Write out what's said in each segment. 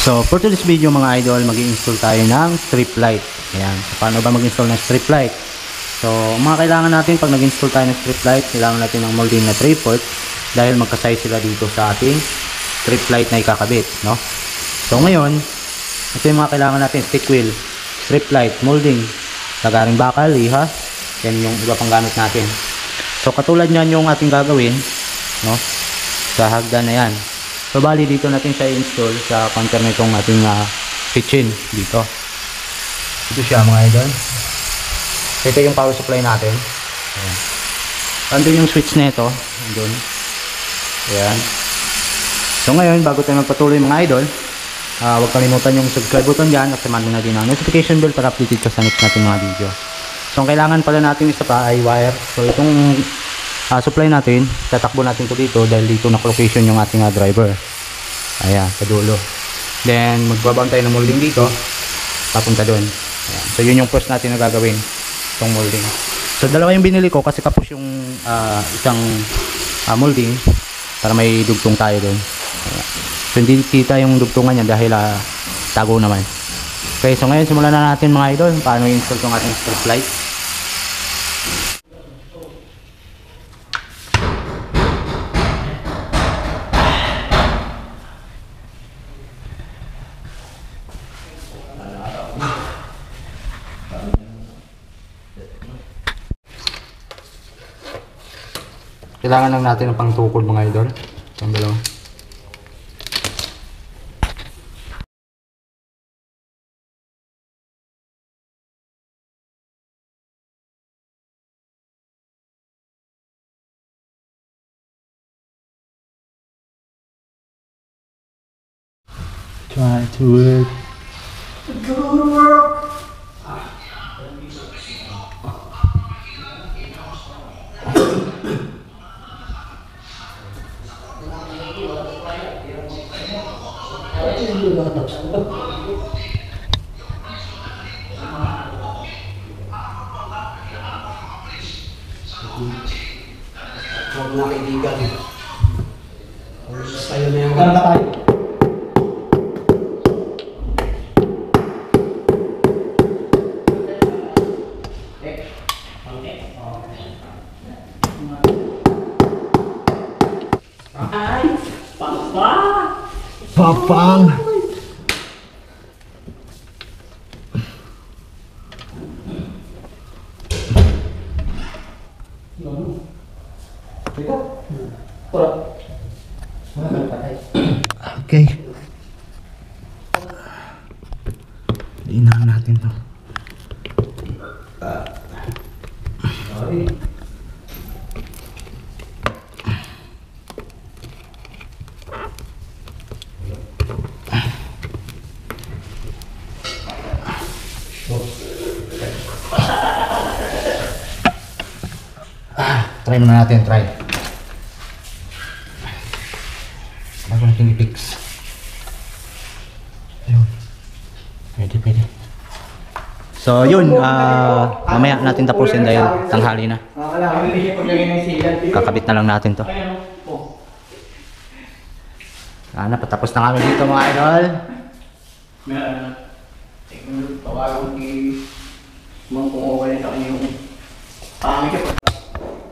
So for today's video mga idol, mag-i-install tayo ng strip light. Ayan. So, paano ba mag-install ng strip light? So mga kailangan natin pag nag-install tayo ng strip light, kailangan natin ng molding na 3/4 dahil magka-size sila dito sa ating strip light na ikakabit, no? So ngayon, ito yung mga kailangan natin: stick wheel, strip light, molding, lagaring bakal, liha, yan yung iba pang gamit natin. So katulad niyan yung ating gagawin, no? Sa hagdan na yan. So bali dito natin siya i-install sa counter na itong ating kitchen dito. Ito siya mga idol. Ito yung power supply natin. Ayan. Andun yung switch na ito. Andun. Ayan. So ngayon, bago tayo magpatuloy mga idol, huwag kalimutan yung subscribe button dyan at samahan na din ang notification bell para updated ka sa next natin mga video. So ang kailangan pala natin isa pa ay wire. So itong supply natin, tatakbo natin to dito dahil dito naka-location yung ating driver. Ayan, sa dulo. Then magbabang tayo ng molding dito papunta doon. Ayan. So yun yung first natin na gagawin, itong molding. So dalawa yung binili ko kasi kapos yung isang molding para may dugtong tayo doon. Ayan. So hindi kita yung dugtungan niya dahil tago naman. Okay, so ngayon simulan na natin mga idol paano i-install itong ating strip light. Kailangan lang natin ng pangtukod mga idol. Itong dalawa. Try to work. Huwag na kaibigan. Tayo na yung ganda tayo. Ay, papa! Papang! Okay. Inahan natin to. Try muna natin, try. Bago natin i-fix. Ayun. Pwede. So yun, mamaya natin tapusin dahil tanghali na. Kakabit na lang natin to. Patapos na kami dito mga idol.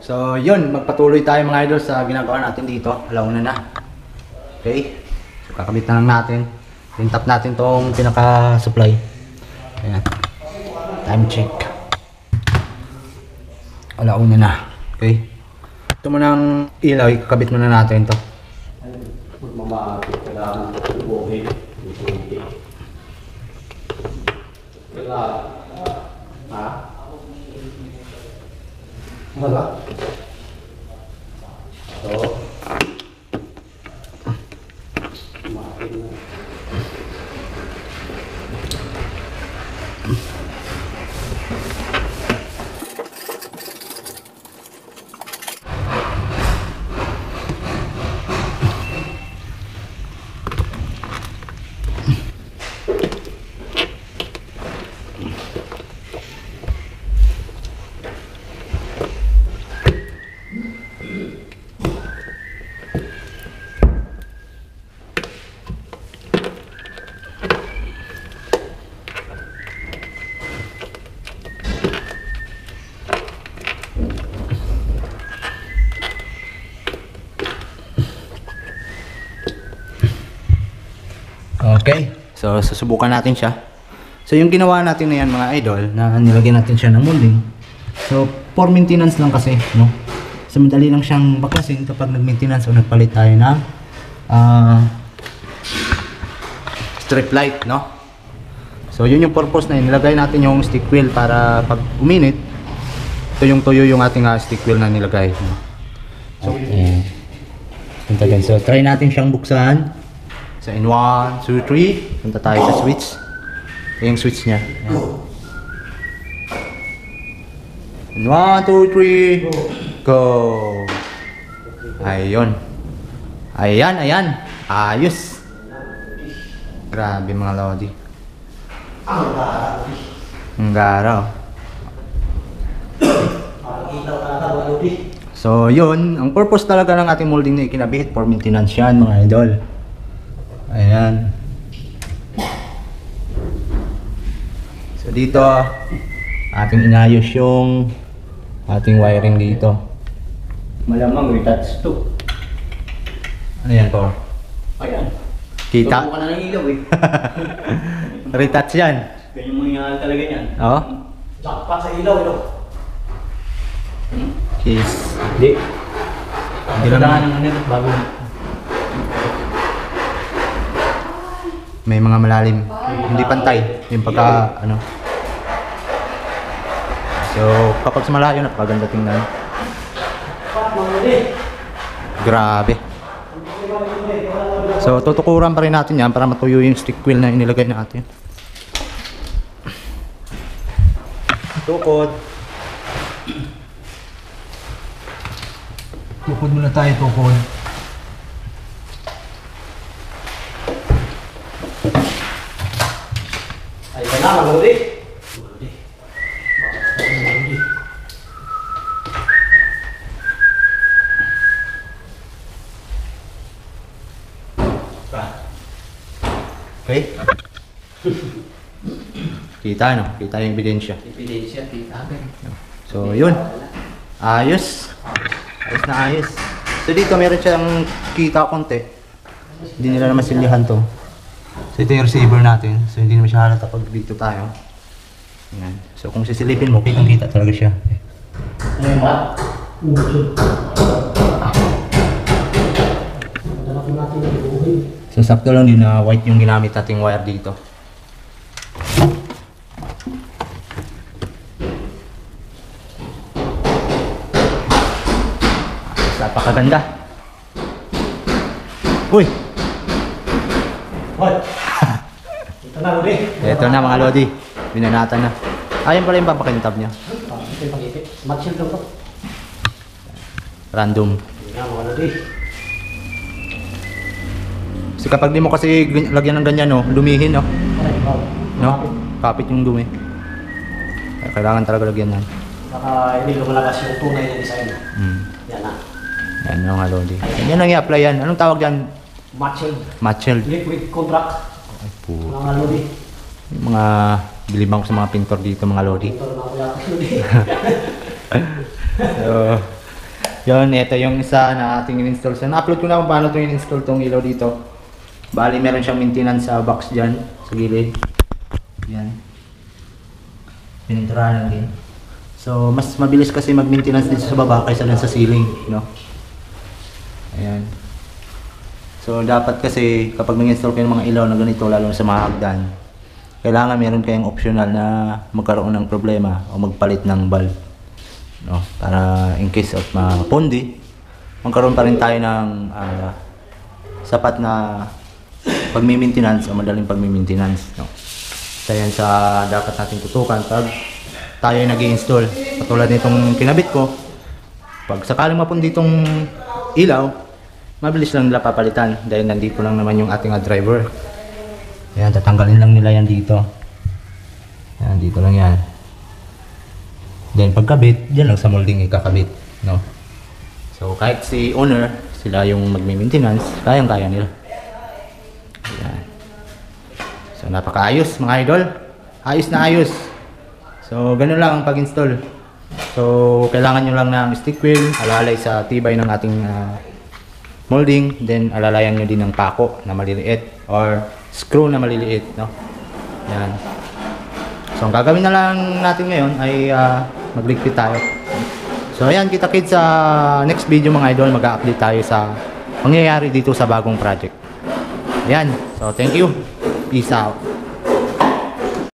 So yun, magpatuloy tayo mga idol sa ginagawa natin dito. Alauna na. Okay, so kakabit na lang natin. Tap natin tong pinaka-supply. Ayan. Time check. Alauna na. Okay. Ito munang ilaw, kakabit muna natin to. Mamahapit ka lang. Buhay. Wala. Ha? Wala. So, Okay. So, susubukan natin siya. So, yung ginawa natin na yan mga idol, na nilagyan natin siya ng molding. So, for maintenance lang kasi, no? So, madali lang siyang baklasin kapag nag-maintenance o nagpalit tayo ng strip light, no? So, yun yung purpose na yun. Nilagay natin yung stick wheel para pag uminit, tuyo yung ating stick wheel na nilagay. No? So, so, try natin siyang buksan. So, in 1, 2, 3, punta tayo sa switch. Ito yung switch niya. In 1, 2, 3, go! Ayun. Ayan. Ayos. Grabe mga lodi. Ang garaw. So, yun. Ang purpose talaga ng ating molding na ikinabit for maintenance yan mga idol. Ayan. So dito ating inayos yung ating wiring dito. Malamang retouch to. Ano yan po? Ayan. Kita? Tubo ka na ng ilaw eh. Retouch yan. Ganyan mangyayari talaga yan. Oo. Jackpot sa ilaw ito. Yes. Hindi. Hindi naman. Ng ano bago. May mga malalim. Hindi pantay. Yung pagka ano. So kapag sa malayo napakaganda tingnan. Grabe. So tutukuran pa rin natin yan para matuyo yung stick wheel na inilagay natin. Tukod. Tukod muna tayo, tukod. Ay, kailangan maludi. Okay? Kita no? Kita yung ebidensya. Ebidensya, kita. So yun. Ayos. Ayos na ayos. So dito meron siyang kita konti. Hindi nila naman silihan to. So ito yung receiver natin. So hindi naman siya halata pag dito tayo. Yan. So kung sisilipin mo, kitang kita talaga siya. Ano yung ba? So sakto lang din na white yung ginamit nating wire dito. Napakaganda. Uy! Hoy! Ito na, Lodi. Ito na mga lodi. Binanatan na. Ayun pala yung papakintab niya. Ito yung pag-ipit. Smart shield lang to. Random. Hindi nga, mga Lodi. Kasi kapag di mo kasi lagyan ng ganyan, no, lumihin, no? Ay, ikaw. No? Kapit yung dumi. Kaya kailangan talaga lagyan yan. Baka hindi lumalabas yung tunay na design. Yan na. Yan mga lodi. Yan ang i-apply yan. Anong tawag yan? Smart shield. Match shield. Liquid contract. Ay po. Mga Lodi. Yung mga bilibang ko sa mga pintor dito mga lodi. Ito na kuya ko, Lodi. So, yun, ito yung isa na ating in-install. So, na-upload ko na kung paano ito in-install tong ilaw dito. Bali, meron siyang maintenance sa box dyan, sa gilid. Yan. Pininturahan lang din. So, mas mabilis kasi mag-maintenance dito sa baba kaysa lang sa ceiling, no? Ayan. So, dapat kasi kapag nag-install kayo ng mga ilaw na ganito, lalo sa mga hagdan, kailangan meron kayong optional na magkaroon ng problema o magpalit ng bulb, no? Para in case of mapundi, magkaroon pa rin tayo ng sapat na pagmi-maintenance o madaling pagmi-maintenance, no? So yan sa dapat natin tutukan pag tayo ay nag-i-install. Katulad nitong kinabit ko, pag sakaling mapundi itong ilaw, mabilis lang nila papalitan dahil nandito lang naman yung ating driver. Ayan, tatanggalin lang nila yan dito. Ayan, dito lang yan. Then pagkabit, dyan lang sa molding ikakabit, no? So kahit si owner, sila yung magme-maintenance, kayang-kaya nila. Ayan. So napakaayos mga idol. Ayos na ayos. So ganun lang ang pag-install. So kailangan nyo lang ng stick wheel, alalay sa tibay ng ating molding, then alalayan nyo din ng pako na maliliit or screw na maliliit, no? Yan. So, ang gagawin na lang natin ngayon ay magligpit tayo. So, ayan, kita-kits sa next video mga idol, mag-update tayo sa pangyayari dito sa bagong project. Ayan. So, thank you. Peace out.